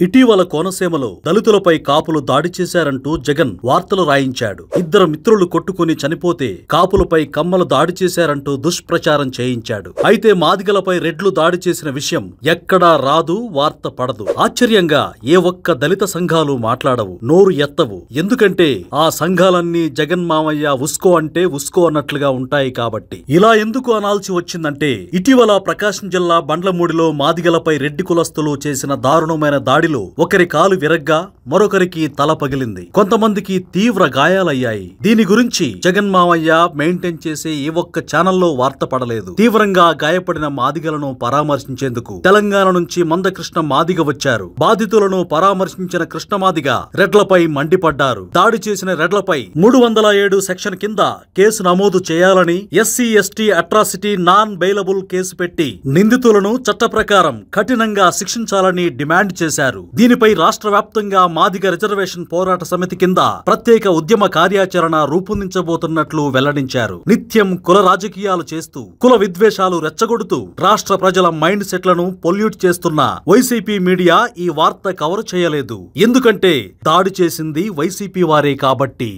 ఇటీవల కోనసీమలో దళితులపై కాపులు దాడి చేశారంటూ జగన్ వార్తలు రాయించాడు. ఇద్దరు మిత్రులు కొట్టుకుని చనిపోతే కాపులపై కమ్మలు దాడి చేశారంటూ దుష్ప్రచారం చేయించాడు. అయితే మాదిగలపై రెడ్లు దాడి చేసిన విషయం ఎక్కడా రాదు, వార్త పడదు. ఆశ్చర్యంగా ఏ ఒక్క దళిత సంఘాలు మాట్లాడవు, నోరు ఎత్తవు. ఎందుకంటే ఆ సంఘాలన్నీ జగన్ మామయ్య ఉస్కో అంటే ఉస్కో అన్నట్లుగా ఉంటాయి కాబట్టి. ఇలా ఎందుకు అనాల్సి వచ్చిందంటే ఇటీవల ప్రకాశం జిల్లా బండ్లమూడిలో మాదిగలపై రెడ్డి కులస్తులు చేసిన దారుణమైన దాడి ఒకరి కాలు విరగ్గా మరొకరికి తల పగిలింది. కొంతమందికి తీవ్ర గాయాలయ్యాయి. దీని గురించి జగన్ మామయ్య మెయింటైన్ చేసే ఏ ఒక్క ఛానల్లో వార్త పడలేదు. తీవ్రంగా గాయపడిన మాదిగలను పరామర్శించేందుకు తెలంగాణ నుంచి మందకృష్ణ మాదిగ వచ్చారు. బాధితులను పరామర్శించిన కృష్ణ మాదిగ రెడ్లపై మండిపడ్డారు. దాడి చేసిన రెడ్లపై 307 సెక్షన్ కింద కేసు నమోదు చేయాలని, SC ST atrocity non bailable case పెట్టి నిందితులను చట్ట ప్రకారం కఠినంగా శిక్షించాలని డిమాండ్ చేశారు. దీనిపై రాష్ట్ర వ్యాప్తంగా మాదిగ రిజర్వేషన్ పోరాట సమితి కింద ప్రత్యేక ఉద్యమ కార్యాచరణ రూపొందించబోతున్నట్లు వెల్లడించారు. నిత్యం కుల రాజకీయాలు చేస్తూ కుల విద్వేషాలు రెచ్చగొడుతూ రాష్ట్ర ప్రజల మైండ్ సెట్లను పొల్యూట్ చేస్తున్న వైసీపీ మీడియా ఈ వార్త కవర్ చేయలేదు. ఎందుకంటే దాడి చేసింది వైసీపీ వారే కాబట్టి.